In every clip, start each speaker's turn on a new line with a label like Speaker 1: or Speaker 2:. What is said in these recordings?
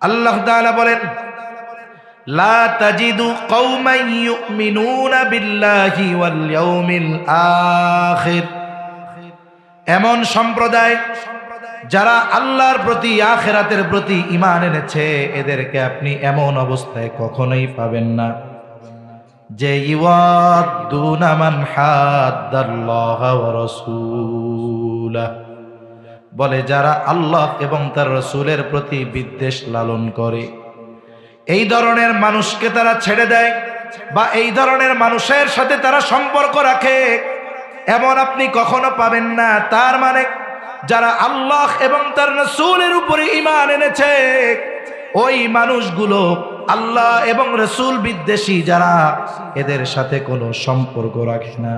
Speaker 1: আল্লাহ তাআলা বলেন, লা তাজিদু কওমান ইউমিনুনা বিল্লাহি ওয়াল ইয়াউমিল আখির, এমন সম্প্রদায় যারা আল্লাহর প্রতি আখিরাতের প্রতি ঈমান এনেছে, এদেরকে আপনি এমন অবস্থায় কখনোই পাবেন না যে ইওয়াদুনা মান হাদ্দাল্লাহ ওয়া রাসূলা, বলে যারা আল্লাহ এবং তার রাসূলের প্রতি বিদ্বেষ লালন করে, এই ধরনের মানুষকে তারা ছেড়ে দেয় বা এই ধরনের মানুষের সাথে তারা সম্পর্ক রাখে, এমন আপনি কখনো পাবেন না। তার মানে যারা আল্লাহ এবং তার রাসূলের উপরে ঈমান এনেছে, ওই মানুষগুলো আল্লাহ এবং রাসূল বিদ্বেষী যারা, এদের সাথে কোনো সম্পর্ক রাখে না।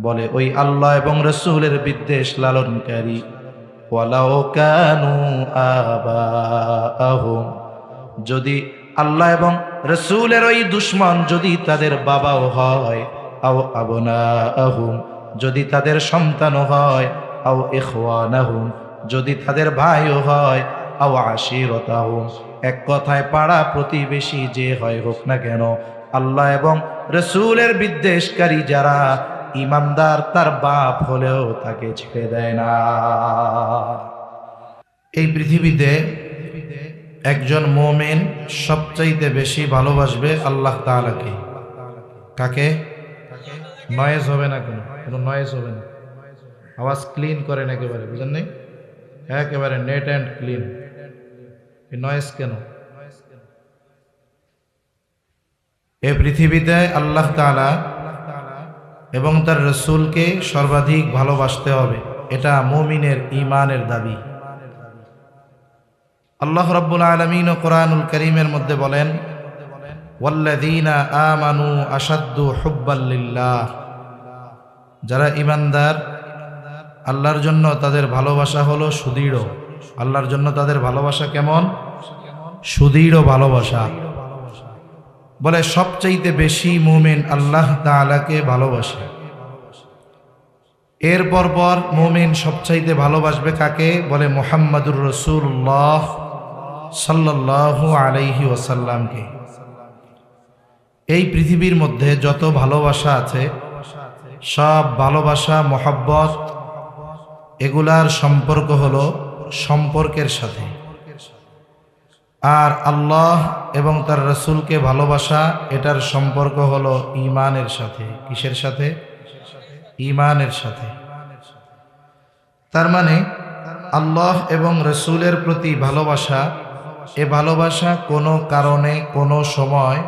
Speaker 1: বলে ওই আল্লাহ এবং রাসূলের বিদ্বেষ লালনকারী, ওয়ালাউ কানু আবাআহুম, যদি আল্লাহ এবং রাসূলের ওই দুশমন যদি তাদের বাবাও হয়, আও আবনাআহুম, যদি তাদের সন্তানও হয়, আও ইখওয়ানাহুম, যদি তাদের ভাইও হয়, আও আশিরাতাহুম, এক কথায় পাড়া প্রতিবেশী যে হয় হোক না কেন, আল্লাহ এবং রাসূলের বিদ্বেষকারী যারা ঈমানদার, তার বাপ হলেও তাকে ছেড়ে দেয় না। এই পৃথিবীতে একজন মুমিন সবচাইতে বেশি ভালোবাসবে আল্লাহ তাআলাকে। কাকে? নয়েজ হবে না, কোনো নয়েজ হবে না, আওয়াজ ক্লিন করেন একেবারে, বুঝেন নাই? একেবারে নেট অ্যান্ড ক্লিন। এই নয়েজ কেন? এই পৃথিবীতে আল্লাহ তাআলা এবং তার রাসূলকে সর্বাধিক ভালোবাসতে হবে, এটা মুমিনের ঈমানের দাবি। আল্লাহ রাব্বুল আলামিন কোরআনুল কারীমের মধ্যে বলেন, ওয়াল্লাযীনা আমানু আশাদ্দু হুব্বাল লিল্লাহ, যারা ঈমানদার আল্লাহর জন্য তাদের ভালোবাসা হলো সুদৃঢ়। আল্লাহর জন্য তাদের ভালোবাসা কেমন? সুদৃঢ় ভালোবাসা। বলে সবচাইতে বেশি মুমিন আল্লাহ তাআলাকে ভালোবাসে। এরপর পর মুমিন সবচাইতে ভালোবাসবে কাকে? বলে মুহাম্মাদুর রাসূলুল্লাহ সাল্লাল্লাহু আলাইহি ওয়াসাল্লামকে। এই পৃথিবীর মধ্যে যত ভালোবাসা আছে, সব ভালোবাসা মহব্বত, এগুলার সম্পর্ক হলো সম্পর্কের সাথে। আর আল্লাহ এবং তার রাসূলকে ভালোবাসা, এটার সম্পর্ক হলো ঈমানের সাথে। কিসের সাথে? ঈমানের সাথে। তার মানে আল্লাহ এবং রাসূলের প্রতি ভালোবাসা, এ ভালোবাসা কোনো কারণে কোনো সময়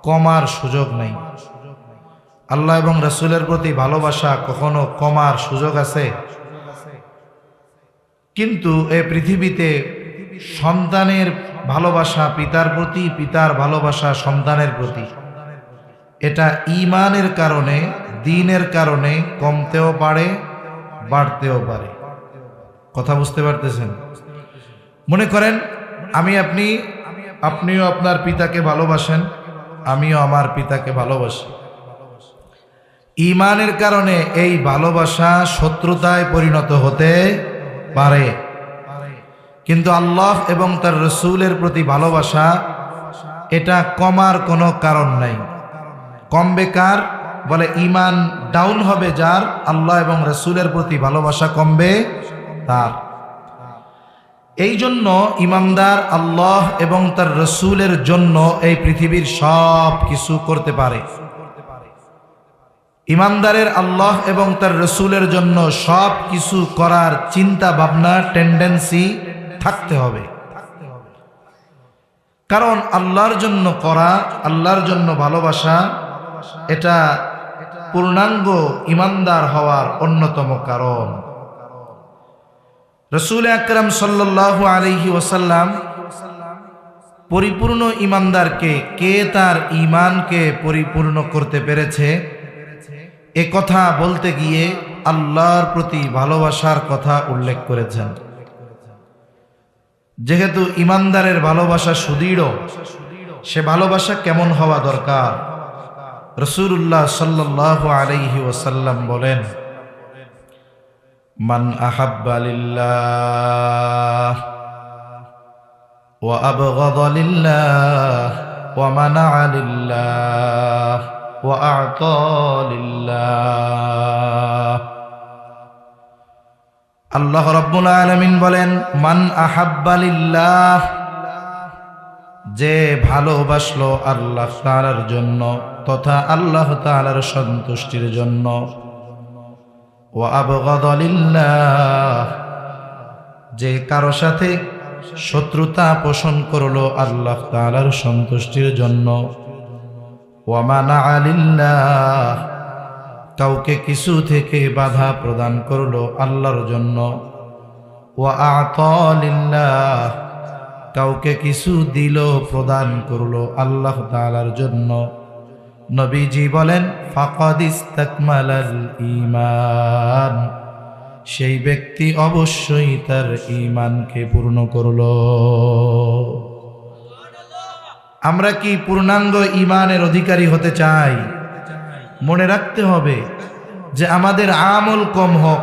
Speaker 1: কমার সুযোগ নেই। আল্লাহ এবং রাসূলের প্রতি ভালোবাসা কখনো কমার সুযোগ আছে? কিন্তু এই পৃথিবীতে সন্তানের ভালোবাসা পিতার প্রতি, পিতার ভালোবাসা সন্তানের প্রতি, এটা ঈমানের কারণে, দ্বীনের কারণে কমতেও পারে, বাড়তেও পারে। কথা বুঝতে পারতেছেন? মনে করেন আপনিও আপনার পিতাকে ভালোবাসেন, আমিও আমার পিতাকে ভালোবাসি। ঈমানের কারণে এই ভালোবাসা শত্রুতায় পরিণত হতে পারে, কিন্তু আল্লাহ এবং তার রাসূলের প্রতি ভালোবাসা, এটা কমার কোনো কারণ নাই। কমবে কার? বলে ঈমান ডাউন হবে যার, আল্লাহ এবং রাসূলের প্রতি ভালোবাসা কমবে তার। এই জন্য ঈমানদার আল্লাহ এবং তার রাসূলের জন্য এই পৃথিবীর সব কিছু করতে পারে। ঈমানদারের আল্লাহ এবং তার রাসূলের জন্য সব কিছু করার চিন্তা ভাবনা, টেন্ডেন্সি থাকতে হবে। কারণ আল্লাহর জন্য করা, আল্লাহর জন্য ভালোবাসা, এটা পূর্ণাঙ্গ ঈমানদার হওয়ার অন্যতম কারণ। রাসূল আকরাম সাল্লাল্লাহু আলাইহি ওয়াসাল্লাম পরিপূর্ণ ঈমানদারকে, কে তার ঈমানকে পরিপূর্ণ করতে পেরেছে, এ কথা বলতে গিয়ে আল্লাহর প্রতি ভালোবাসার কথা উল্লেখ করেছেন। যেহেতু ঈমানদারের ভালোবাসা সুদৃঢ়, সে ভালোবাসা কেমন হওয়া দরকার? রাসূলুল্লাহ সাল্লাল্লাহু আলাইহি ওয়াসাল্লাম বলেন, মান আহাব্বা লিল্লাহ ওয়া আবগাদা লিল্লাহ ওয়া মানাআ লিল্লাহ ওয়া আ'তা লিল্লাহ। আল্লাহ রাব্বুল আলামিন বলেন, মান আহাব্বা লিল্লাহ, যে ভালোবাসলো আল্লাহ তাআলার জন্য তথা আল্লাহ তাআলার সন্তুষ্টির জন্য, ওয়া আবগাদা লিল্লাহ, যে কারো সাথে শত্রুতা পোষণ করলো আল্লাহ তাআলার সন্তুষ্টির জন্য, ওয়া মানাআ লিল্লাহ, কাউকে কিছু থেকে বাধা প্রদান করলো আল্লাহর জন্য, ওয়া আ'তা লিল্লাহ, কাউকে কিছু দিল প্রদান করলো আল্লাহ তাআলার জন্য, নবীজি বলেন ফাকাদ ইস্তাকমালাল ঈমান, সেই ব্যক্তি অবশ্যই তার ঈমানকে পূর্ণ করলো। আমরা কি পূর্ণাঙ্গ ঈমানের অধিকারী হতে চাই? মনে রাখতে হবে যে আমাদের আমল কম হোক,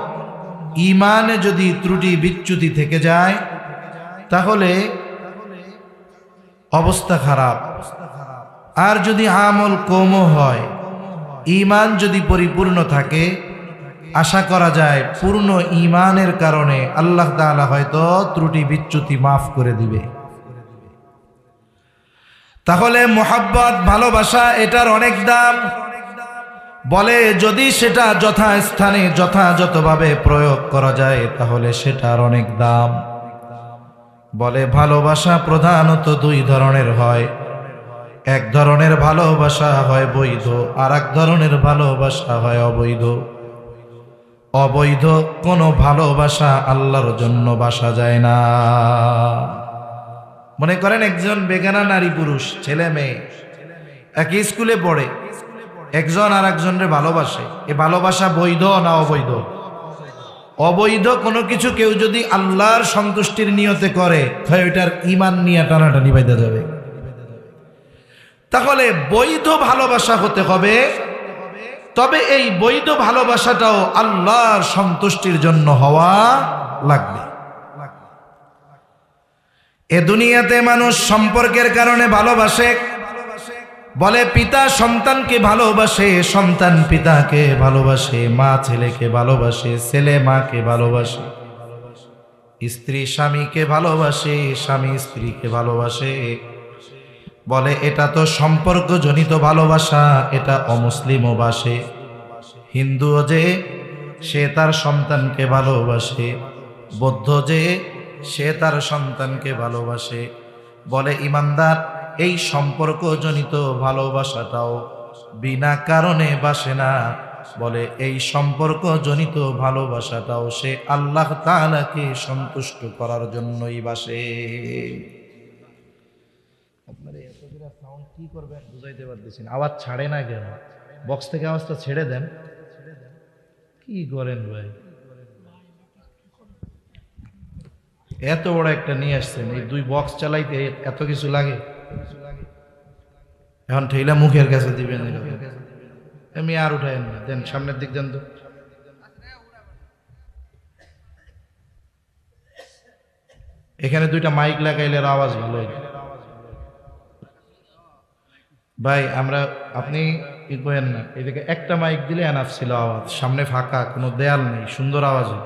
Speaker 1: ঈমানে যদি ত্রুটি বিচ্যুতি থেকে যায় তাহলে অবস্থা খারাপ। আর যদি আমল কমও হয়, ঈমান যদি পরিপূর্ণ থাকে, আশা করা যায় পূর্ণ ঈমানের কারণে আল্লাহ তাআলা হয়তো ত্রুটি বিচ্যুতি মাফ করে দিবে। তাহলে মুহাব্বত, ভালোবাসা, এটার অনেক দাম। বলে যদি সেটা যথাস্থানে যথাযথভাবে প্রয়োগ করা যায় তাহলে সেটার অনেক দাম। বলে ভালোবাসা প্রধানত দুই ধরনের হয়, এক ধরনের ভালোবাসা হয় বৈধ, আর এক ধরনের ভালোবাসা হয় অবৈধ। অবৈধ কোনো ভালোবাসা আল্লাহর জন্য বাসা যায় না। মনে করেন একজন বেগানা নারী পুরুষ, ছেলে মেয়ে একই স্কুলে পড়ে, একজন আর একজনের ভালোবাসে, এ ভালোবাসা বৈধ না অবৈধ? অবৈধ কোনো কিছু কেউ যদি আল্লাহর সন্তুষ্টির নিয়তে করে, হয় ওইটার ঈমান নিয়ে টানাটানি বাইদা যাবে। তাহলে বৈধ ভালোবাসা হতে হবে, তবে এই বৈধ ভালোবাসাটাও আল্লাহর সন্তুষ্টির জন্য হওয়া লাগবে। এ দুনিয়াতে মানুষ সম্পর্কের কারণে ভালোবাসে। বলে পিতা সন্তানকে ভালোবাসে, সন্তান পিতাকে ভালোবাসে, মা ছেলেকে ভালোবাসে, ছেলে মাকে ভালোবাসে, স্ত্রী স্বামীকে ভালোবাসে, স্বামী স্ত্রীকে ভালোবাসে। বলে এটা তো সম্পর্কজনিত ভালোবাসা, এটা অমুসলিমও বাসে। হিন্দুও যে সে তার সন্তানকে ভালোবাসে, বৌদ্ধ যে সে তার সন্তানকে ভালোবাসে। বলে ইমানদার এই সম্পর্কজনিত ভালোবাসাটাও বিনা কারণে বাসে না। বলে এই সম্পর্কজনিত ভালোবাসাটাও সে আল্লাহ তাআলাকে সন্তুষ্ট করার জন্যই বাসে। আপনারা এত করে সাউন্ড কি করবেন বুঝাইতে পারতেছি না, আওয়াজ ছাড়ে না কেন? বক্স থেকে আওয়াজটা ছেড়ে দেন। কি করেন ভাই? এত বড় একটা নিয়ে আসছেন, এই দুই বক্স চালাইতে এত কিছু লাগে? এখন ঠেলা মুখের কাছে দিবেন, আমি আর উঠায়েন না, দেন সামনের দিক দেন তো। এখানে দুইটা মাইক লাগাইলে আওয়াজ ভালো হয় ভাই। আপনি ই করেন না, এদিকে একটা মাইক দিলে এনাফ ছিল আওয়াজ, সামনে ফাঁকা, কোনো দেয়াল নেই, সুন্দর আওয়াজ হয়।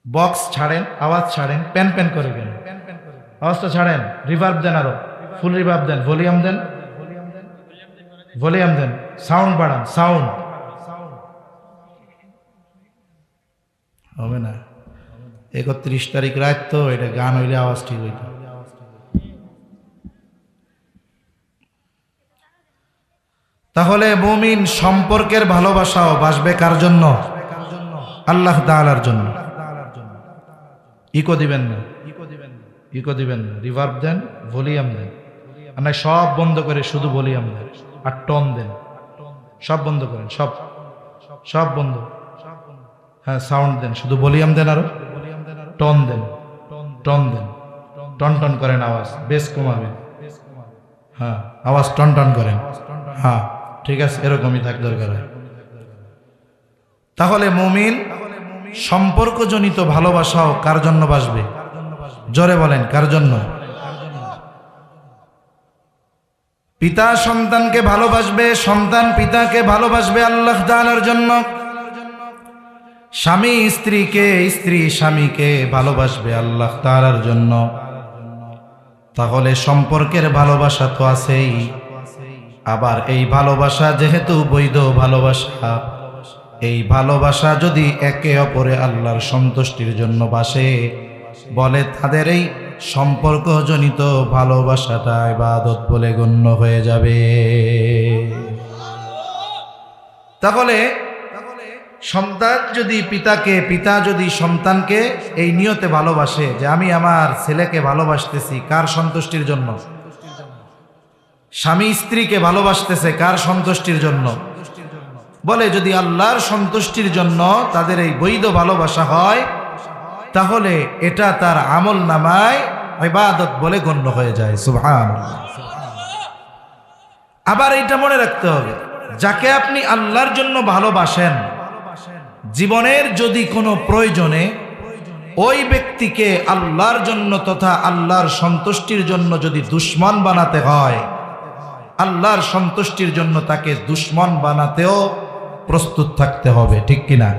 Speaker 1: বক্স ছাড়েন, আওয়াজ ছাড়েন, প্যান প্যান করে কেন? আওয়াজটা ছাড়েন, রিভার্ব দেন, আরো ফুল রিভার্ব দেন, ভলিউম দেন, ভলিউম দেন, সাউন্ড বাড়ান, সাউন্ড হবে না। 31 তারিখ রাত তো, এটা গান হইলে আওয়াজ ঠিক হইত। তাহলে মুমিন সম্পর্কের ভালোবাসাও বাসবে কার জন্য? আল্লাহ তাআলার জন্য। ইকো দিবেন না, ইকো দিবেন না, রিভার্ব দেন, ভলিউম দেন, আর না সব বন্ধ করে শুধু ভলিউম দেন আর টোন দেন। সব বন্ধ করেন, সব সব বন্ধ। হ্যাঁ, সাউন্ড দেন, শুধু ভলিউম দেন, আরো টোন দেন, টোন দেন, টন টন করেন, আওয়াজ বেশ কমাবেন। হ্যাঁ, আওয়াজ টন টন করেন। হ্যাঁ ঠিক আছে, এরকমই থাক দরকার হয়। তাহলে মুমিন সম্পর্কজনিত ভালোবাসাও কার জন্য বাসবে? জোরে বলেন কার জন্য? পিতা সন্তানকে ভালোবাসবে, সন্তান পিতাকে ভালোবাসবে আল্লাহ তাআলার জন্য। স্বামী স্ত্রীকে, স্ত্রী স্বামীকে ভালোবাসবে আল্লাহ তাআলার জন্য। তাহলে সম্পর্কের ভালোবাসা তো আছেই, আবার এই ভালোবাসা যেহেতু বৈধ ভালোবাসা, এই ভালোবাসা যদি একে অপরে আল্লাহর সন্তুষ্টির জন্য বাসে, বলে তাদের এই সম্পর্কজনিত ভালোবাসাটা ইবাদত বলে গণ্য হয়ে যাবে। তাহলে সন্তান যদি পিতাকে, পিতা যদি সন্তানকে এই নিয়তে ভালোবাসে যে আমি আমার ছেলেকে ভালোবাসতেছি কার সন্তুষ্টির জন্য? স্বামী স্ত্রীকে ভালোবাসতেছে কার সন্তুষ্টির জন্য? বলে যদি আল্লাহর সন্তুষ্টির জন্য তাদের এই বৈধ ভালোবাসা হয়, তাহলে এটা তার আমল নামায় ইবাদত বলে গণ্য হয়ে যায়। সুবহানাল্লাহ। আবার এটা মনে রাখতে হবে, যাকে আপনি আল্লাহর জন্য ভালোবাসেন, জীবনের যদি কোনো প্রয়োজনে ওই ব্যক্তিকে আল্লাহর জন্য তথা আল্লাহর সন্তুষ্টির জন্য যদি দুশমন বানাতে হয়, আল্লাহর সন্তুষ্টির জন্য তাকে দুশমন বানাতেও প্রস্তুত থাকতে হবে, ঠিক কিনা?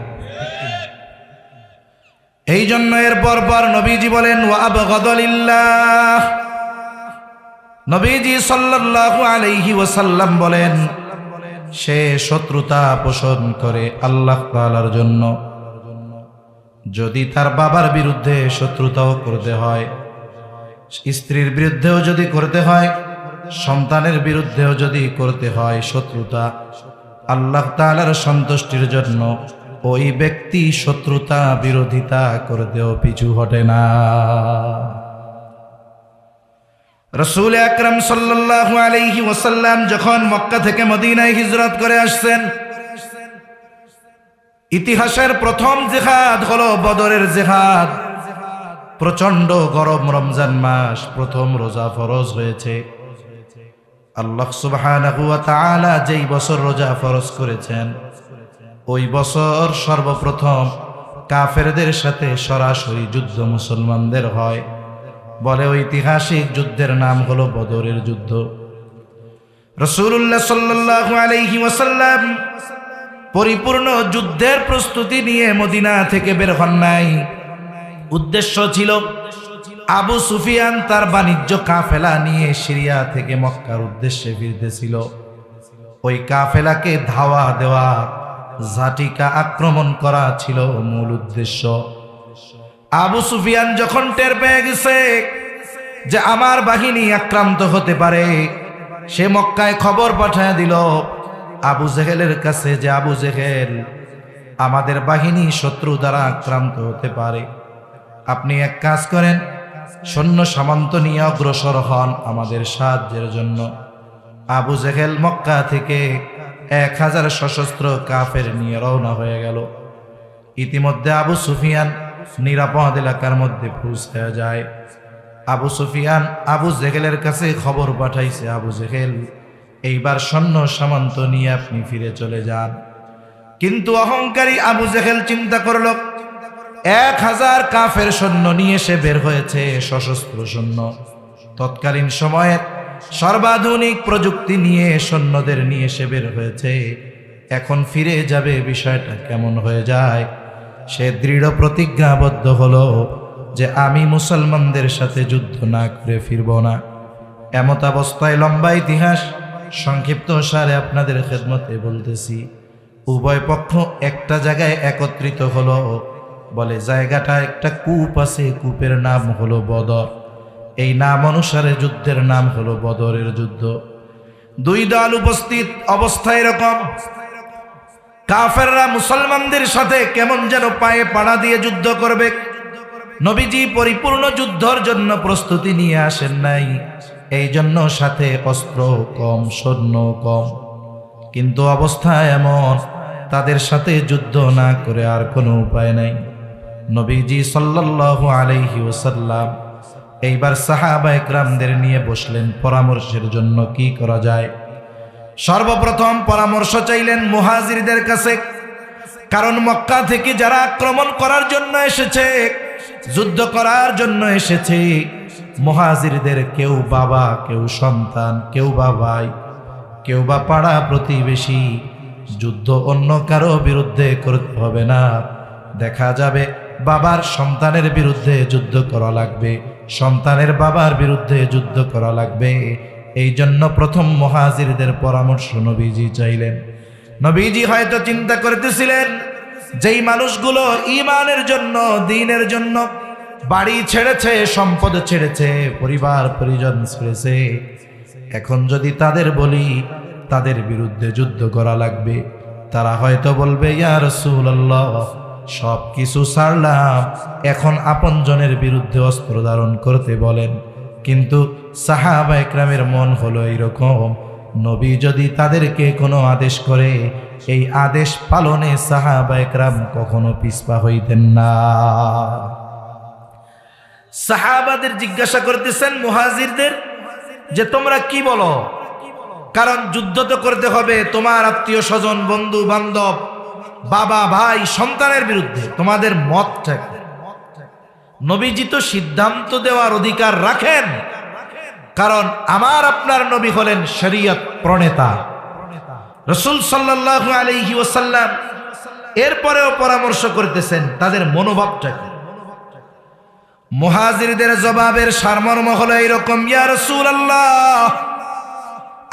Speaker 1: এই জন্য এর পর নবীজি বলেন ওয়া আবগাদালিল্লাহ। নবীজি সাল্লাল্লাহু আলাইহি ওয়াসাল্লাম বলেন, সে শত্রুতা পোষণ করে আল্লাহ তাআলার জন্য। যদি তার বাবার বিরুদ্ধে শত্রুতাও করতে হয়, স্ত্রীর বিরুদ্ধেও যদি করতে হয়, সন্তানের বিরুদ্ধেও যদি করতে হয় শত্রুতা, আল্লাহ তাআলার সন্তুষ্টির জন্য ওই ব্যক্তি শত্রুতা বিরোধিতা করতেও পিছু হটে না। রাসূল আকরাম সাল্লাল্লাহু আলাইহি ওয়াসাল্লাম যখন মক্কা থেকে মদিনায় হিজরত করে আসছেন, ইতিহাসের প্রথম জিহাদ হলো বদরের জিহাদ। প্রচন্ড গরম রমজান মাস, প্রথম রোজা ফরজ হয়েছে। আল্লাহ সুবহানাহু ওয়া তাআলা যেই বছর রোজা ফরজ করেছেন, ওই বছর সর্বপ্রথম কাফেরদের সাথে সরাসরি যুদ্ধ মুসলমানদের হয়। বলে ঐতিহাসিক যুদ্ধের নাম হলো বদরের যুদ্ধ। রাসূলুল্লাহ সাল্লাল্লাহু আলাইহি ওয়াসাল্লাম পরিপূর্ণ যুদ্ধের প্রস্তুতি নিয়ে মদিনা থেকে বের হন নাই। উদ্দেশ্য ছিল আবু সুফিয়ান তার বাণিজ্য কাফেলা নিয়ে সিরিয়া থেকে মক্কার উদ্দেশ্যে ফিরতেছিল। ওই কাফেলাকে ধাওয়া দেওয়া, ঝাটিকা আক্রমণ করা ছিল মূল উদ্দেশ্য। আবু সুফিয়ান যখন টের পেয়ে গেছে যে আমার বাহিনী আক্রান্ত হতে পারে, সে মক্কায় খবর পাঠায় দিল আবু জেহেলের কাছে যে আবু জেহেল, আমাদের বাহিনী শত্রু দ্বারা আক্রান্ত হতে পারে, আপনি এক কাজ করেন, সৈন্য সামন্ত নিয়ে অগ্রসর হন আমাদের সাহায্যের জন্য। আবু জেহেল মক্কা থেকে 1000 সশস্ত্র কাফের নিয়ে রওনা হয়ে গেল। ইতিমধ্যে আবু সুফিয়ান নিরাপদ এলাকার মধ্যে পৌঁছে যায়। আবু সুফিয়ান আবু জেহেলের কাছে খবর পাঠাইছে, আবু জেহেল এইবার সৈন্য সামন্ত নিয়ে আপনি ফিরে চলে যান। কিন্তু অহংকারী আবু জেহেল চিন্তা করল, 1000 কাফের সৈন্য নিয়ে সে বের হয়েছে, সশস্ত্র সৈন্য। তৎকালীন সময়ের সর্বাধুনিক প্রযুক্তি নিয়ে সৈন্যদের নিয়ে সে বের হয়েছে, এখন ফিরে যাবে, বিষয়টা কেমন হয়ে যায়। সে দৃঢ় প্রতিজ্ঞাবদ্ধ হলো যে আমি মুসলমানদের সাথে যুদ্ধ না করে ফিরব না। এমত অবস্থায় লম্বা ইতিহাস সংক্ষিপ্ত সারে আপনাদের খেদমতে বলতেছি, উভয় পক্ষ একটা জায়গায় একত্রিত হলো। বলে জায়গাটা একটা কূপ আছে, কূপের নাম হলো বদর। এই নাম অনুসারে যুদ্ধের নাম হলো বদরের যুদ্ধ। দুই দল উপস্থিত অবস্থা এরকম, কাফেররা মুসলমানদের সাথে কেমন যেন পায়ে পাড়া দিয়ে যুদ্ধ করবে। নবীজি পরিপূর্ণ যুদ্ধের জন্য প্রস্তুতি নিয়ে আসেন নাই, এই জন্য সাথে অস্ত্র কম, সৈন্য কম। কিন্তু অবস্থা এমন, তাদের সাথে যুদ্ধ না করে আর কোনো উপায় নাই। নবীজি সাল্লাল্লাহু আলাইহি ওয়াসাল্লাম এইবার সাহাবা একরামদের নিয়ে বসলেন পরামর্শের জন্য কি করা যায়। সর্বপ্রথম পরামর্শ চাইলেন মুহাজিরদের কাছে, কারণ মক্কা থেকে যারা আক্রমণ করার জন্য এসেছে যুদ্ধ করার জন্য এসেছে। মুহাজিরদের কেউ বাবা, কেউ সন্তান, কেউ বা ভাই, কেউ বা পাড়া প্রতিবেশী। যুদ্ধ অন্য কারো বিরুদ্ধে করতে হবে না। দেখা যাবে বাবার সন্তানের বিরুদ্ধে যুদ্ধ করা লাগবে, সন্তানের বাবার বিরুদ্ধে যুদ্ধ করা লাগবে। এই জন্য প্রথম মুহাজিরদের পরামর্শ নবীজি চাইলেন। নবীজি হয়তো চিন্তা করতেছিলেন, যেই মানুষগুলো ঈমানের জন্য, দ্বীনের জন্য বাড়ি ছেড়েছে, সম্পদ ছেড়েছে, পরিবার পরিজন ছেড়েছে, এখন যদি তাদের বলি তাদের বিরুদ্ধে যুদ্ধ করা লাগবে, তারা হয়তো বলবে, ইয়া রাসূলুল্লাহ, সব কিছু ছাড়লাম, এখন আপনজনের বিরুদ্ধে অস্ত্র ধারণ করতে বলেন। কিন্তু সাহাবা একরামের মন হলো এইরকম, নবী যদি তাদেরকে কোনো আদেশ করে, এই আদেশ পালনে সাহাবা একরাম কখনো পিছপা হইতেন না। সাহাবাদের জিজ্ঞাসা করতেছেন মুহাজিরদের যে তোমরা কি বলো, কারণ যুদ্ধ তো করতে হবে তোমার আত্মীয় স্বজন, বন্ধু বান্ধব, বাবা ভাই, সন্তানের বিরুদ্ধে, তোমাদের মতটা কি? নবীজি তো সিদ্ধান্ত দেওয়ার অধিকার রাখেন, কারণ আমার আপনার নবী হলেন শরীয়ত প্রণেতা রাসূল সাল্লাল্লাহু আলাইহি ওয়াসাল্লাম। এরপরেও পরামর্শ করতেছেন তাদের মনোভাবটা কি। মুহাজিরদের জবাবের সারমর্ম হলো এরকম, ইয়া রাসূলুল্লাহ,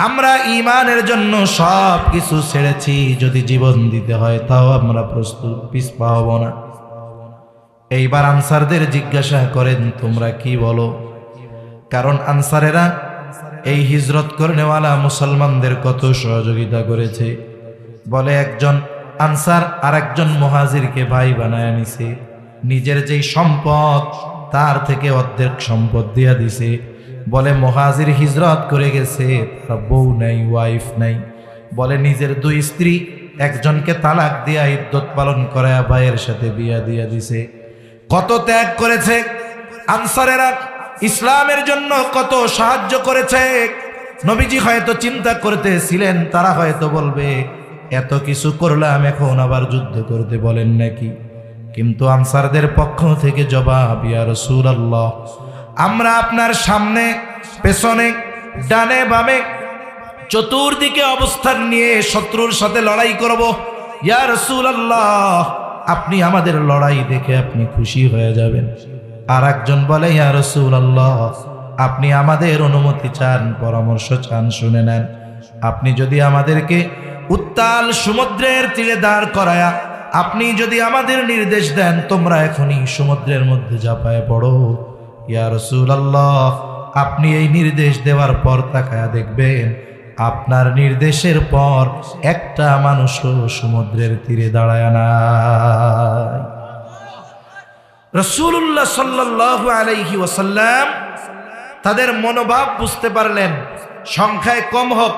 Speaker 1: আমরা ঈমানের জন্য সব কিছু ছেড়েছি, যদি জীবন দিতে হয় তাও আমরা প্রস্তুত, পিছপা হব না। এইবার আনসারদের জিজ্ঞাসা করেন, তোমরা কি বলো? কারণ আনসারেরা এই হিজরত করেনেওয়ালা মুসলমানদের কত সহযোগিতা করেছে। বলে একজন আনসার আর একজন মুহাজিরকে ভাই বানায় নিছে, নিজের যেই সম্পদ তার থেকে অর্ধেক সম্পদ দিয়া দিছে। বলে মুহাজির হিজরত করে গেছে, তার বউ নাই, ওয়াইফ নাই। বলে নিজের দুই স্ত্রী, একজনকে তালাক দিয়া ইদ্যত পালন করায়া ভাইয়ের সাথে বিয়া দিয়া দিছে। কত ত্যাগ করেছে আনসারেরা, ইসলামের জন্য কত সাহায্য করেছে। নবীজি হয়তো চিন্তা করতেছিলেন, তারা হয়তো বলবে এত কিছু করলাম, এখন আবার যুদ্ধ করতে বলেন নাকি? কিন্তু আনসারদের পক্ষ থেকে জবাব, ইয়া রাসূলুল্লাহ, আমরা আপনার সামনে, পেছনে, ডানে বামে, চতুর্দিকে অবস্থান নিয়ে শত্রুর সাথে লড়াই করব। ইয়া রাসূলুল্লাহ, আপনি আমাদের লড়াই দেখে আপনি খুশি হয়ে যাবেন। আর একজন বলে, ইয়া রাসূলুল্লাহ, আপনি আমাদের অনুমতি চান, পরামর্শ চান, শুনে নেন। আপনি যদি আমাদেরকে উত্তাল সমুদ্রের তীরে দাঁড় করায়া আপনি যদি আমাদের নির্দেশ দেন, তোমরা এখনই সমুদ্রের মধ্যে ঝাঁপায় পড়ো। ইয়া রাসূলুল্লাহ, আপনি এই নির্দেশ দেওয়ার পর তাকায়া দেখবেন, আপনার নির্দেশের পর একটা মানুষও সমুদ্রের তীরে দাঁড়ায় না। রাসূলুল্লাহ সাল্লাল্লাহু আলাইহি ওয়াসাল্লাম তাদের মনোভাব বুঝতে পারলেন। সংখ্যায় কম হোক,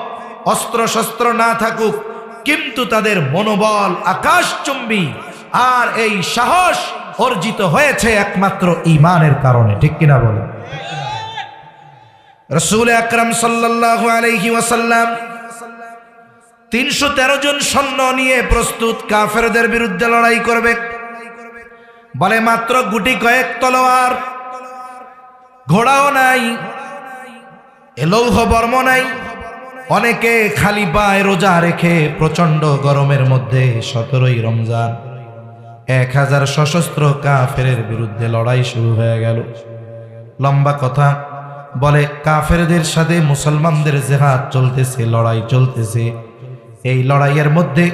Speaker 1: অস্ত্র শস্ত্র না থাকুক, কিন্তু তাদের মনোবল আকাশচুম্বী। আর এই সাহস অর্জিত হয়েছে একমাত্র ঈমানের কারণে, ঠিক কিনা বলেন? রাসূল আকরাম সাল্লাল্লাহু আলাইহি ওয়াসাল্লাম 313 জন সৈন্য নিয়ে প্রস্তুত কাফেরদের বিরুদ্ধে লড়াই করবে। বলে মাত্র গুটি কয়েক তলোয়ার, ঘোড়াও নাই, লৌহ বর্ম নাই। অনেকে খালি পায়ে রোজা রেখে প্রচন্ড গরমের মধ্যে 17ই রমজান 1000 সশস্ত্র কাফেরের বিরুদ্ধে লড়াই শুরু হয়ে গেল। লম্বা কথা বলে, কাফেরদের সাথে মুসলমানদের জিহাদ চলতেছে, লড়াই চলতেছে। এই লড়াইয়ের মধ্যে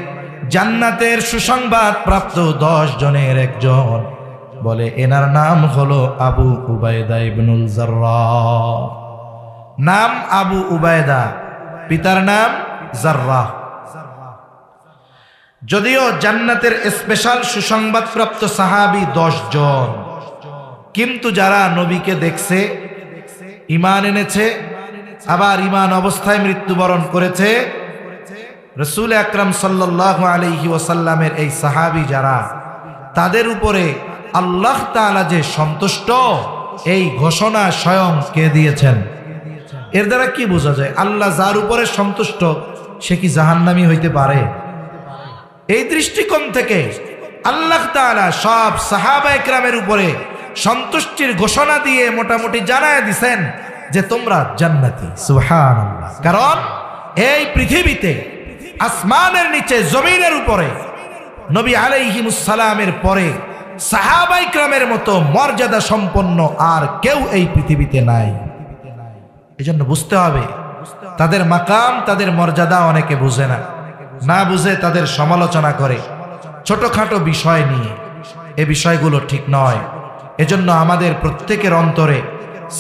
Speaker 1: জান্নাতের সুসংবাদ প্রাপ্ত 10 জনের একজন, বলে এনার নাম হলো আবু উবায়দা ইবনুল জাররাহ। নাম আবু উবায়দা, পিতার নাম জাররাহ। যদিও জান্নাতের স্পেশাল সুসংবাদ প্রাপ্ত সাহাবী 10 জন, কিন্তু যারা নবীকে দেখছে, ঈমান এনেছে, আবার ঈমান অবস্থায় মৃত্যুবরণ করেছে, রাসূল আকরাম সাল্লাল্লাহু আলাইহি ওয়াসাল্লামের এই সাহাবী যারা, তাদের উপরে আল্লাহ তাআলা যে সন্তুষ্ট, এই ঘোষণা স্বয়ং কে দিয়েছেন? এর দ্বারা কি বোঝা যায়? আল্লাহ যার উপরে সন্তুষ্ট সে কি জাহান্নামী হইতে পারে? এই দৃষ্টিকোণ থেকে আল্লাহ তাআলা সব সাহাবা একরামের উপরে সন্তুষ্টির ঘোষণা দিয়ে মোটামুটি জানায় দিছেন যে তোমরা জান্নাতি। সুবহানাল্লাহ। কারণ এই পৃথিবীতে আসমানের নিচে জমিনের উপরে নবী আলাইহিমুস সালামের পরে সাহাবায়ে কেরামের মতো মর্যাদা সম্পন্ন আর কেউ এই পৃথিবীতে নাই। এজন্য বুঝতে হবে তাদের মাকাম, তাদের মর্যাদা অনেকে বুঝে না, না বুঝে তাদের সমালোচনা করে ছোটখাটো বিষয় নিয়ে। এই বিষয়গুলো ঠিক নয়। এজন্য আমাদের প্রত্যেকের অন্তরে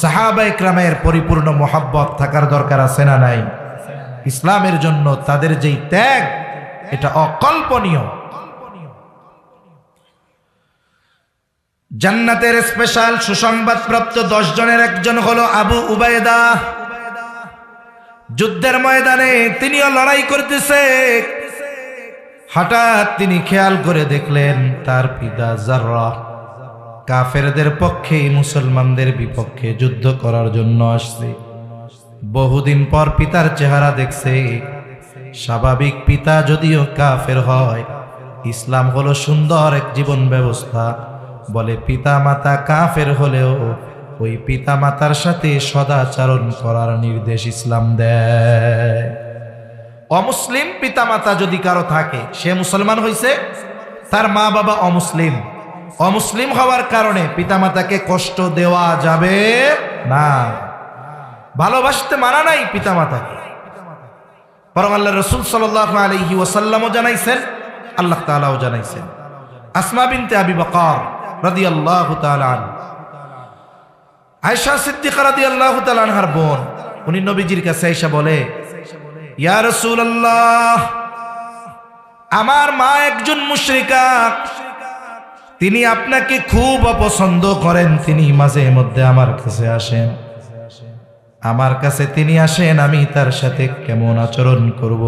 Speaker 1: সাহাবায়ে কেরামের পরিপূর্ণ মহব্বত থাকার দরকার আছে না নাই? ইসলামের জন্য তাদের যেই ত্যাগ, এটা অকল্পনীয়। জান্নাতের স্পেশাল সুসংবাদ প্রাপ্ত 10 জনের একজন হলো আবু উবাইদা। যুদ্ধের ময়দানে তিনিও লড়াই করতেছে। হঠাৎ তিনি খেয়াল করে দেখলেন তার পিতা জাররাহ কাফেরদের পক্ষে মুসলমানদের বিপক্ষে যুদ্ধ করার জন্য আসছে। বহুদিন পর পিতার চেহারা দেখছে। স্বাভাবিক পিতা যদিও কাফের হয়, ইসলাম হলো সুন্দর এক জীবন ব্যবস্থা। বলে পিতা মাতা কাফের হলেও ওই পিতা মাতার সাথে সদাচরণ করার নির্দেশ ইসলাম দেয়। অমুসলিম পিতা মাতা যদি কারো থাকে, সে মুসলমান হইছে, তার মা বাবা অমুসলিম, অমুসলিম হওয়ার কারণে পিতা মাতাকে কষ্ট দেওয়া যাবে না। ভালোবাসতে মানা নাই পিতা মাতাকে। বরং আল্লাহ রাসূল সাল্লাল্লাহু আলাইহি ওয়াসাল্লামও জানাইছেন, আল্লাহ তাআলাও জানাইছেন। আসমা বিনতে আবি বকর রাদিয়াল্লাহু তাআলা আনহা, আয়েশা সিদ্দিকা রাদিয়াল্লাহু তাআলা আনহার বোন, উনি নবীজির কাছে আয়েশা বলে, ইয়া রাসূলুল্লাহ, আমার মা একজন মুশরিকা, তিনি আপনাকে খুব অপছন্দ করেন। তিনি মাঝে মধ্যে আমার কাছে আসেন, আমার কাছে তিনি আসেন, আমি তার সাথে কেমন আচরণ করব?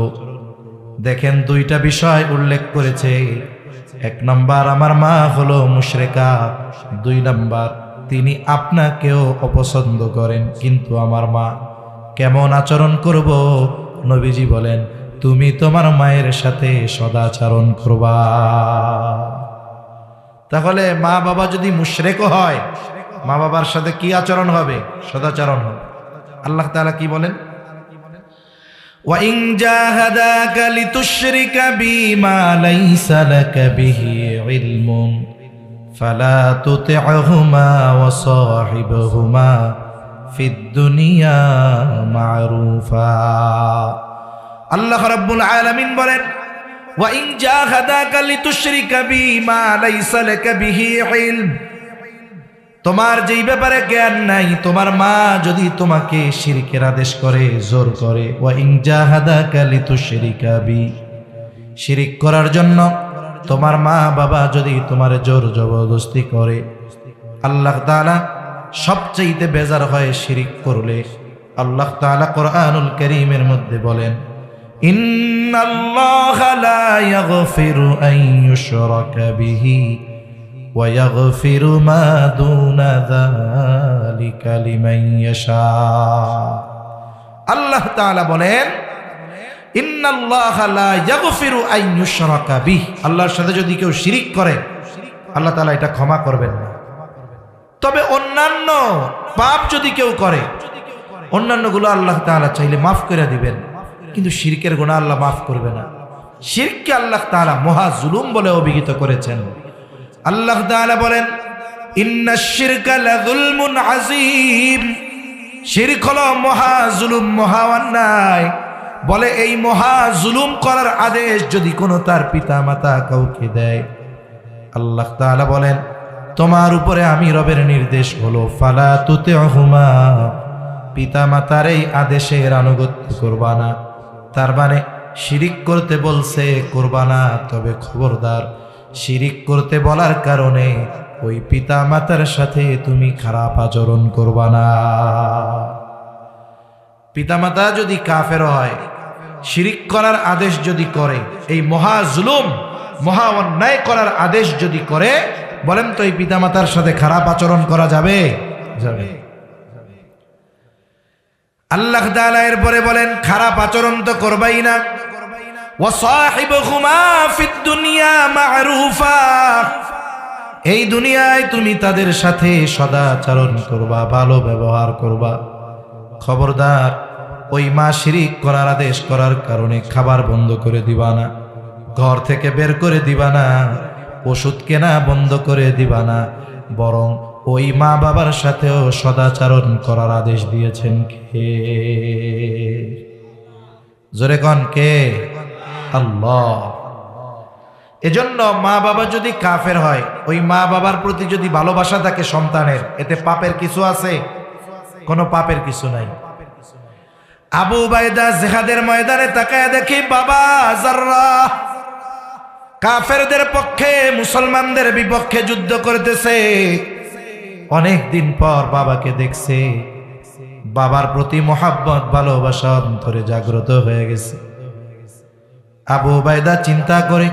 Speaker 1: দেখেন 2টা বিষয় উল্লেখ করেছে। 1 নম্বর, আমার মা হলো মুশরিকা। 2 নম্বর, তিনি আপনাকেও অপছন্দ করেন। কিন্তু আমার মা কেমন আচরণ করব? নবীজি বলেন, তুমি তোমার মায়ের সাথে সদাচরণ করবা। তাহলে মা বাবা যদি মুশরিক হয়, মা বাবার সাথে কি আচরণ হবে? সদাচরণ হবে। আল্লাহ তাআলা কি বলেন? ওয়া ইন জাহাদাকা লিতুশরিকা বিমা লাইসা লাকা বিহি ইলমুন ফালা তুতি'হুমা ওয়া সাহিবহুমা ফিদ দুনিয়া মা'রুফা। আল্লাহ রাব্বুল আলামিন বলেন, ওয়া ইন জাহাদাকা লিতুশরিকা বিমা লাইসা লাকা বিহি ইলম, তোমার যেই ব্যাপারে জ্ঞান নাই, তোমার মা যদি তোমাকে শিরকের আদেশ করে, জোর করে, ওয়া ইন জাহাদাকা লিতুশরিকা বি, শিরক করার জন্য তোমার মা বাবা যদি তোমার জোর জবরদস্তি করে, আল্লাহ তাআলা সবচেয়ে বেজার হয় শিরক করলে। আল্লাহ তাআলা কোরআনুল কারীমের মধ্যে বলেন, ইন্নাল্লাহা লা ইয়াগফিরু আন ইউশরাকা বিহি ওয়া ইয়াগফিরু মা দুনা যালিকা লিমান ইয়াশা। আল্লাহ তাআলা বলেন, ইন্নাল্লাহা লা ইয়াগফিরু আন ইউশরাকা বিহি, আল্লাহর সাথে যদি কেউ শিরক করে, আল্লাহ তাআলা এটা ক্ষমা করবেন না। তবে অন্যান্য পাপ যদি কেউ করে, অন্যান্যগুলো আল্লাহ তাআলা চাইলে মাফ করে দিবেন, কিন্তু শিরকের গুনাহ আল্লাহ মাফ করবে না। শিরককে আল্লাহ তাআলা মহা জুলুম বলে অভিহিত করেছেন। আল্লাহ তাআলা বলেন, ইন্নাশ শিরকা লাযুলমুন আযীম, শিরক হলো মহা জুলুম, মহা অন্যায়। বলে এই মহা জুলুম করার আদেশ যদি কোনো তার পিতা মাতা কাউকে দেয়, আল্লাহ তাআলা বলেন, তোমার উপরে আমি রবের নির্দেশ হলো ফালা তুতি'হুমা, পিতা মাতার এই আদেশের আনুগত্য করবা না। তার মানে শিরিক করতে বলছে করবা না, তবে খবরদার শিরিক করতে বলার কারণে ওই পিতা মাতার সাথে তুমি খারাপ আচরণ করবা না। পিতা মাতা যদি কাফের হয়, শিরিক করার আদেশ যদি করে, এই মহা জুলুম মহা অন্যায় করার আদেশ যদি করে, বলেন তো এই পিতা মাতার সাথে খারাপ আচরণ করা যাবে? যাবে। আল্লাহ তাআলা এরপরে বলেন, খারাপ আচরণ তো করবাই না। ওয়া সাহিবহুমা ফিদ দুনিয়া মা'রুফা, এই দুনিয়ায় তুমি তাদের সাথে সদাচরণ করবা, ভালো ব্যবহার করবা। খবরদার ওই মা শিরিক করার আদেশ করার কারণে খাবার বন্ধ করে দিবা না, ঘর থেকে বের করে দিবা না, ওষুধ কেনা বন্ধ করে দিবা না, বরং ওই মা বাবার সাথেও সদাচরণ করার আদেশ দিয়েছেন কে? জোরে কন কে? আল্লাহ। এজন্য মা বাবা যদি কাফের হয়, ওই মা বাবার প্রতি যদি ভালোবাসা থাকে সন্তানের, এতে পাপের কিছু আছে? কোনো পাপের কিছু নাই। আবু উবাইদা জিহাদের ময়দানে তাকায় দেখি বাবা জাররাহ কাফেরদের পক্ষে মুসলমানদের বিপক্ষে যুদ্ধ করতেছে। অনেক দিন পর বাবাকে দেখছে, বাবার প্রতি মোহাব্বত ভালোবাসা অন্তরে জাগ্রত হয়ে গেছে। আবু উবাইদা চিন্তা করে,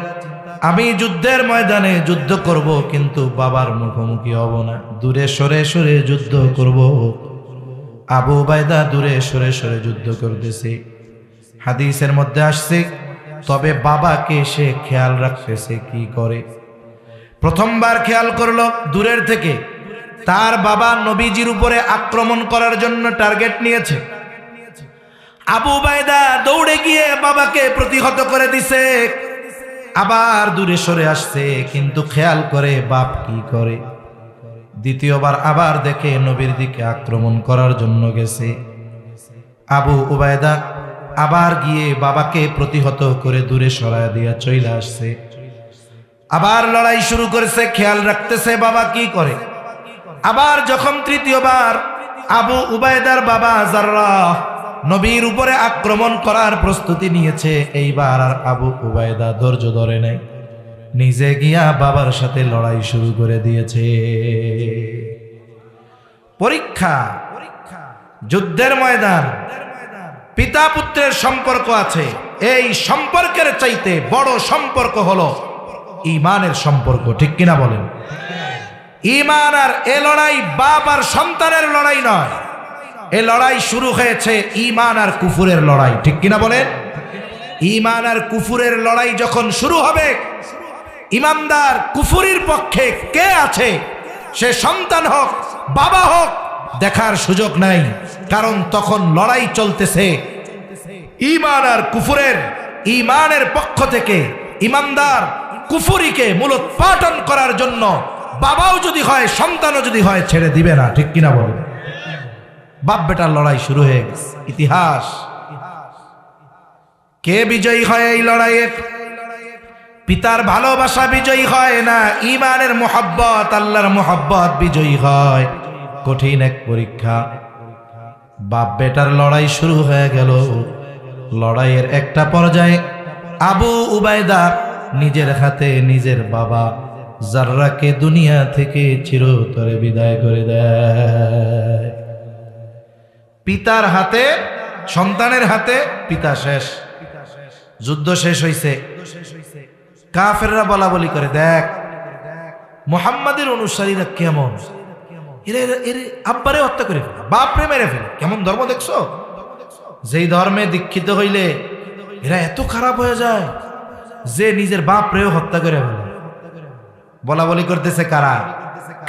Speaker 1: আমি যুদ্ধের ময়দানে যুদ্ধ করব, কিন্তু বাবার মুখোমুখি হব না, দূরে সরে সরে যুদ্ধ করব। আবু উবাইদা দূরে সরে সরে যুদ্ধ করতেছে। হাদিসের মধ্যে আসছে, তবে বাবাকে সে খেয়াল রাখতেছে। কি করে? প্রথমবার খেয়াল করলো দূরের থেকে, তার বাবা নবীজির উপরে আক্রমণ করার জন্য টার্গেট নিয়েছে। আবু উবাইদা দৌড়ে গিয়ে বাবাকে প্রতিহত করে দিছে। আবার দূরে সরে আসছে, কিন্তু খেয়াল করে বাপ কি করে। দ্বিতীয়বার আবার দেখে নবীর দিকে আক্রমণ করার জন্য গেছে। আবু উবাইদা আবার গিয়ে বাবাকে প্রতিহত করে দূরে সরায় দিয়া চলে আসছে। আবার লড়াই শুরু করেছে, খেয়াল রাখতেছে বাবা কি করে। আবার যখন তৃতীয়বার আবু উবাইদার বাবা জাররাহ নবীর উপরে আক্রমণ করার প্রস্তুতি নিয়েছে, এইবার আর আবু উবাইদা ধৈর্য ধরে নাই, নিজে গিয়া বাবার সাথে লড়াই শুরু করে দিয়েছে। পরীক্ষা, যুদ্ধের ময়দান, পিতা পুত্রের সম্পর্ক আছে। এই সম্পর্কের চাইতে বড় সম্পর্ক হলো ঈমানের সম্পর্ক। ঠিক কিনা বলেন? ঈমান আর এ লড়াই বাপ আর সন্তানের লড়াই নয়, এ লড়াই শুরু হয়েছে ঈমান আর কুফুরের লড়াই। ঠিক কিনা বলেন? ঈমান আর কুফুরের লড়াই যখন শুরু হবে, ইমানদার কুফুরির পক্ষে কে আছে, সে সন্তান হোক বাবা হোক, দেখার সুযোগ নাই, কারণ তখন লড়াই চলতেছে ঈমান আর কুফুরের। ঈমানের পক্ষ থেকে ইমানদার কুফুরিকে মূলোৎপাটন করার জন্য বাবাও যদি হয় সন্তানও যদি হয় ছেড়ে দিবে না। ঠিক কিনা বলে? বাপ বেটার লড়াই শুরু হয়ে গেছে। ইতিহাস, কে বিজয়ী হয় এই লড়াইয়ে? পিতার ভালোবাসা বিজয়ী হয় না, ঈমানের মোহাব্বত, আল্লাহর মোহাব্বত বিজয়ী হয়। কঠিন এক পরীক্ষা। বাপ বেটার লড়াই শুরু হয়ে গেল। লড়াইয়ের একটা পর্যায়ে আবু উবাইদা নিজের হাতে নিজের বাবা জাররাকে দুনিয়া থেকে চিরতরে বিদায় করে দেয়। পিতার হাতে, সন্তানের হাতে পিতা শেষ। যুদ্ধ শেষ হইছে। কাফেররা বলা বলি করে, দেখ মুহাম্মাদের অনুসারীরা কেমন, এর আব্বারে হত্যা করে ফেলে, বাপরে মেরে ফেলে, কেমন ধর্ম দেখছো? যেই ধর্মে দীক্ষিত হইলে এরা এত খারাপ হয়ে যায় যে নিজের বাপরেও হত্যা করে ফেলে। বলা বলি করতেছে কারা?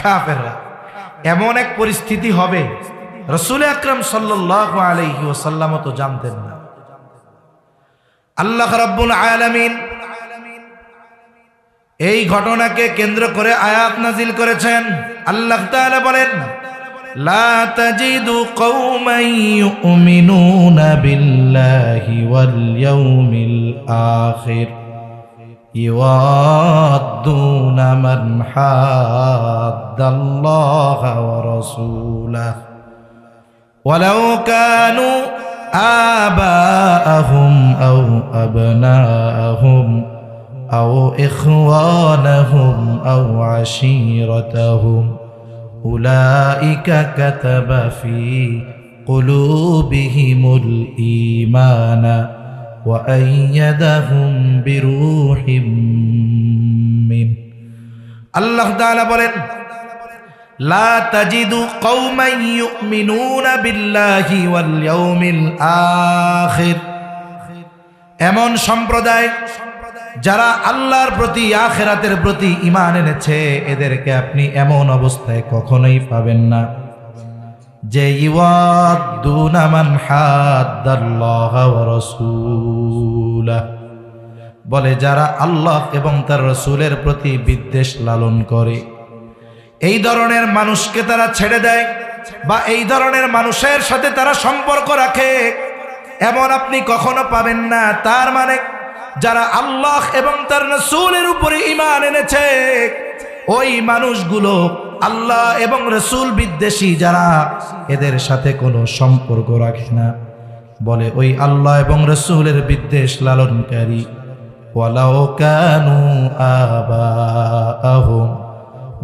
Speaker 1: কাফেররা। এমন এক পরিস্থিতি হবে রাসূল আকরাম সাল্লাল্লাহু আলাইহি ওয়াসাল্লাম তো জানতেন না। আল্লাহ রাব্বুল আলামিন এই ঘটনাকে কেন্দ্র করে আয়াত নাজিল করেছেন। আল্লাহ তাআলা বলেন, লা তাজিদু কওমান ইউমিনুনা বিল্লাহি ওয়াল ইয়াউমিল আখির ইওয়াদ্দুনা মান হাদ্দাল্লাহা ওয়া রাসূলাহু ওয়ালাউ কানু আবাআহুম আও আবনাআহুম আও ইখওয়ানাহুম আও আশীরাতাহুম উলাইকা কাতাবা ফি কুলুবিহিমুল ঈমানা ওয়া আইয়াদাহুম বিরূহিম মিন। আল্লাহ তাআলা বলেন, লা তাজিদু কওমান ইউমিনুনা বিল্লাহি ওয়াল ইয়াউমিল আখির, এমন সম্প্রদায় যারা আল্লাহর প্রতি আখিরাতের প্রতি ঈমান এনেছে এদেরকে আপনি এমন অবস্থায় কখনোই পাবেন না যে ইওয়াদুনা মান হাদ্দাল্লাহ ওয়া রাসূলাহ, বলে যারা আল্লাহ এবং তার রাসূলের প্রতি বিদ্বেষ লালন করে এই ধরনের মানুষকে তারা ছেড়ে দেয় বা এই ধরনের মানুষের সাথে তারা সম্পর্ক রাখে, এমন আপনি কখনো পাবেন না। তার মানে যারা আল্লাহ এবং তার রাসূলের উপরে ঈমান এনেছে ওই মানুষগুলো আল্লাহ এবং রাসূল বিদ্বেষী যারা এদের সাথে কোনো সম্পর্ক রাখে না, বলে ওই আল্লাহ এবং রাসূলের বিদ্বেষ লালনকারী ওয়ালাউ কানু আবাআহুম,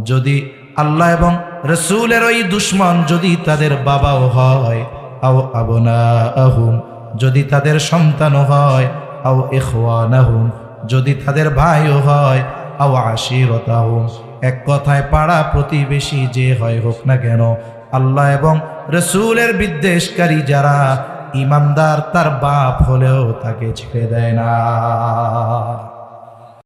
Speaker 1: যদি আল্লাহ এবং রাসূলের ওই দুশমন যদি তাদের বাবাও হয়, আও আবনাআহুম, যদি তাদের সন্তানও হয়, আও ইখওয়ানাহুম, যদি তাদের ভাইও হয়, আও আশিরাতাহুম, এক কথায় পাড়া প্রতিবেশী যে হয় হোক না কেন, আল্লাহ এবং রাসূলের বিদ্বেষকারী যারা ঈমানদার তার বাপ হলেও তাকে ছেড়ে দেয় না।